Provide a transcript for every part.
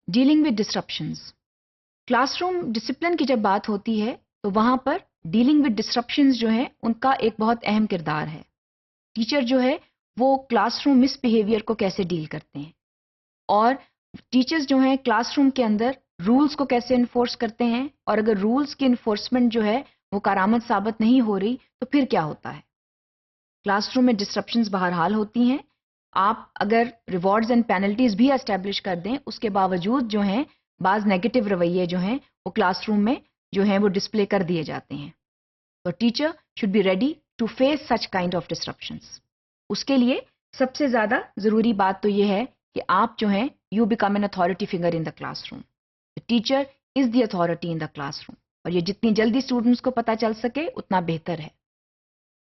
Dealing with disruptions. Classroom discipline کی جب بات ہوتی ہے تو وہاں پر ڈیلنگ ود ڈسرپشنز جو ہیں ان کا ایک بہت اہم کردار ہے. ٹیچر جو ہے وہ کلاس روم مس بیہیویئر کو کیسے ڈیل کرتے ہیں، اور ٹیچرز جو ہیں کلاس روم کے اندر رولز کو کیسے انفورس کرتے ہیں، اور اگر رولز کی انفورسمنٹ جو ہے وہ کارآمد ثابت نہیں ہو رہی تو پھر کیا ہوتا ہے. کلاس روم میں ڈسرپشنز بہرحال ہوتی ہیں. آپ اگر ریوارڈز اینڈ پینلٹیز بھی اسٹیبلش کر دیں، اس کے باوجود جو ہیں بعض نیگیٹو رویے جو ہیں وہ کلاس روم میں جو ہیں وہ ڈسپلے کر دیے جاتے ہیں. تو teacher should be ready to face such kind of disruptions. اس کے لیے سب سے زیادہ ضروری بات تو یہ ہے کہ آپ جو ہیں you become an authority figure in the class room. Teacher is the authority in the classroom, اور یہ جتنی جلدی اسٹوڈنٹس کو پتہ چل سکے اتنا بہتر ہے.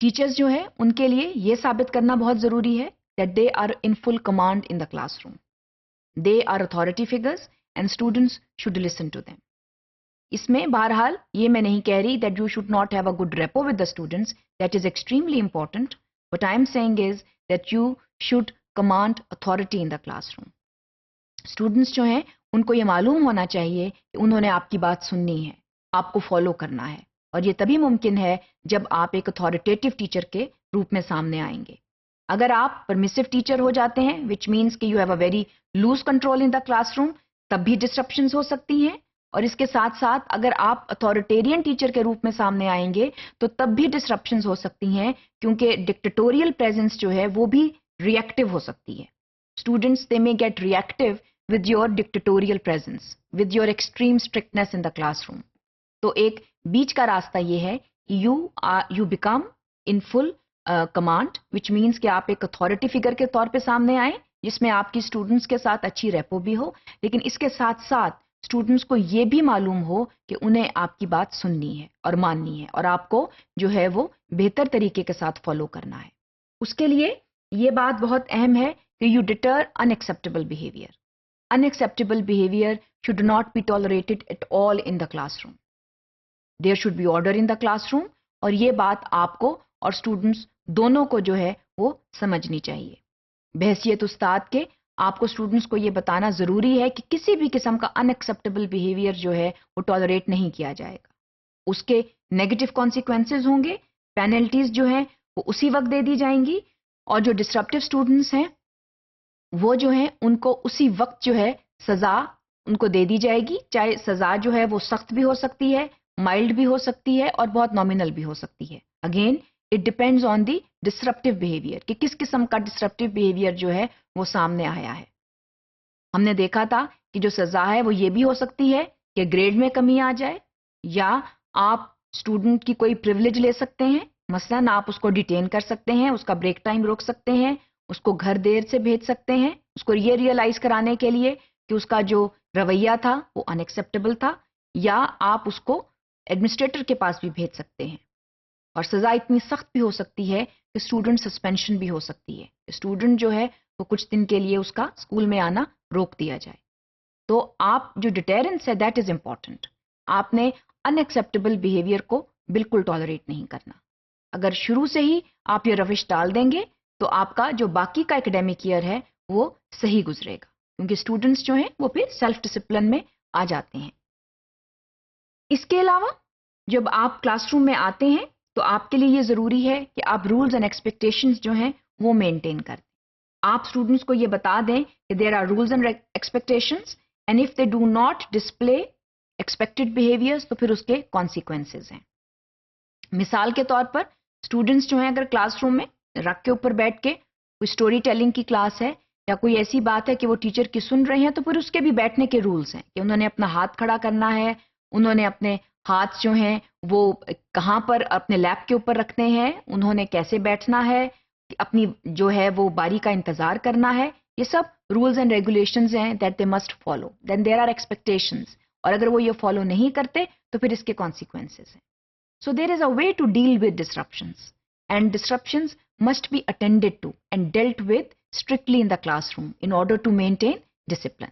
ٹیچرز جو ہیں ان کے لیے یہ ثابت کرنا بہت ضروری ہے that they are in full command in the classroom. They are authority figures and students should listen to them. اس میں بہرحال یہ میں نہیں کہہ رہی that you should not have a good rapport with the students. That is extremely important. What I am saying is that you should command authority in the classroom. Students جو ہیں ان کو یہ معلوم ہونا چاہیے کہ انہوں نے آپ کی بات سننی ہے، آپ کو فالو کرنا ہے، اور یہ تبھی ممکن ہے جب آپ ایک اتھارٹیٹیو ٹیچر کے روپ میں سامنے آئیں گے. اگر آپ پرمیسو ٹیچر ہو جاتے ہیں وچ مینس کہ you have a very lose control in the class room, تب بھی ڈسرپشنز ہو سکتی ہیں. اور اس کے ساتھ ساتھ اگر آپ اتھارٹیرین ٹیچر کے روپ میں سامنے آئیں گے تو تب بھی ڈسرپشنز ہو سکتی ہیں، کیونکہ ڈکٹیٹوریل پریزنس جو ہے وہ بھی ریئیکٹیو ہو سکتی ہے. Students they may get reactive with your dictatorial presence, with your extreme strictness in the classroom. تو ایک بیچ کا راستہ یہ ہے کہ you become in full command, which means کہ آپ ایک اتھارٹی فگر کے طور پہ سامنے آئیں جس میں آپ کی اسٹوڈنٹس کے ساتھ اچھی ریپو بھی ہو، لیکن اس کے ساتھ ساتھ اسٹوڈنٹس کو یہ بھی معلوم ہو کہ انہیں آپ کی بات سننی ہے اور ماننی ہے، اور آپ کو جو ہے وہ بہتر طریقے کے ساتھ فالو کرنا ہے. اس کے لیے یہ بات بہت اہم ہے کہ you deter unacceptable behaviour. Unacceptable behaviour should not be tolerated at all in the classroom. There should be order in the classroom, اور یہ بات آپ کو اور اسٹوڈنٹس دونوں کو جو ہے وہ سمجھنی چاہیے. بحیثیت استاد کے آپ کو اسٹوڈنٹس کو یہ بتانا ضروری ہے کہ کسی بھی قسم کا ان ایکسیپٹیبل بیہیویئر جو ہے وہ ٹالریٹ نہیں کیا جائے گا. اس کے نیگیٹو کانسیکوینسز ہوں گے، پینلٹیز جو ہیں وہ اسی وقت دے دی جائیں گی، اور جو ڈسرپٹیو اسٹوڈنٹس ہیں وہ جو ہیں ان کو اسی وقت جو ہے سزا ان کو دے دی جائے گی. چاہے سزا جو ہے وہ سخت بھی ہو سکتی ہے، مائلڈ بھی ہو سکتی ہے، اور بہت نامینل بھی ہو سکتی ہے. Again it depends on the disruptive behaviour کہ کس قسم کا ڈسرپٹیو بیہیویئر جو ہے وہ سامنے آیا ہے. ہم نے دیکھا تھا کہ جو سزا ہے وہ یہ بھی ہو سکتی ہے کہ گریڈ میں کمی آ جائے، یا آپ اسٹوڈنٹ کی کوئی پریولیج لے سکتے ہیں. مثلاً آپ اس کو ڈیٹین کر سکتے ہیں، اس کا بریک ٹائم روک سکتے ہیں، اس کو گھر دیر سے بھیج سکتے ہیں، اس کو یہ ریئلائز کرانے کے لیے کہ اس کا جو رویہ تھا وہ ان ایکسیپٹیبل تھا، یا آپ اس کو ایڈمنسٹریٹر کے پاس بھی بھیج سکتے ہیں. اور سزا اتنی سخت بھی ہو سکتی ہے کہ اسٹوڈنٹ سسپینشن بھی ہو سکتی ہے. اسٹوڈنٹ جو ہے وہ کچھ دن کے لیے اس کا اسکول میں آنا روک دیا جائے. تو آپ جو ڈیٹیرنس ہے دیٹ از امپورٹنٹ. آپ نے ان ایکسیپٹیبل بیہیویئر کو بالکل ٹالریٹ نہیں کرنا. اگر شروع سے ہی آپ یہ روش ڈال دیں گے تو آپ کا جو باقی کا ایکڈیمک ایئر ہے وہ صحیح گزرے گا، کیونکہ اسٹوڈنٹس جو ہیں وہ پھر سیلف ڈسپلن میں آ جاتے ہیں. اس کے علاوہ جب آپ کلاس روم میں آتے ہیں تو آپ کے لیے یہ ضروری ہے کہ آپ رولز اینڈ ایکسپیکٹیشنز جو ہیں وہ مینٹین کر دیں. آپ اسٹوڈنٹس کو یہ بتا دیں کہ there are rules and expectations, and if they do not display expected behaviours تو پھر اس کے کانسیکوینسز ہیں. مثال کے طور پر اسٹوڈنٹس جو ہیں اگر کلاس روم میں رکھ کے اوپر بیٹھ کے کوئی اسٹوری ٹیلنگ کی کلاس ہے یا کوئی ایسی بات ہے کہ وہ ٹیچر کی سن رہے ہیں، تو پھر اس کے بھی بیٹھنے کے رولز ہیں کہ انہوں نے اپنا ہاتھ کھڑا کرنا ہے، انہوں نے اپنے ہاتھ جو ہیں وہ کہاں پر اپنے لیپ کے اوپر رکھنے ہیں، انہوں نے کیسے بیٹھنا ہے، اپنی جو ہے وہ باری کا انتظار کرنا ہے. یہ سب رولز اینڈ ریگولیشنز ہیں that they must follow. Then there are expectations, اور اگر وہ یہ فالو نہیں کرتے تو پھر اس کے کانسیکوینسز ہیں. So there is a way to deal with disruptions, and disruptions must be attended to and dealt with strictly in the classroom in order to maintain discipline.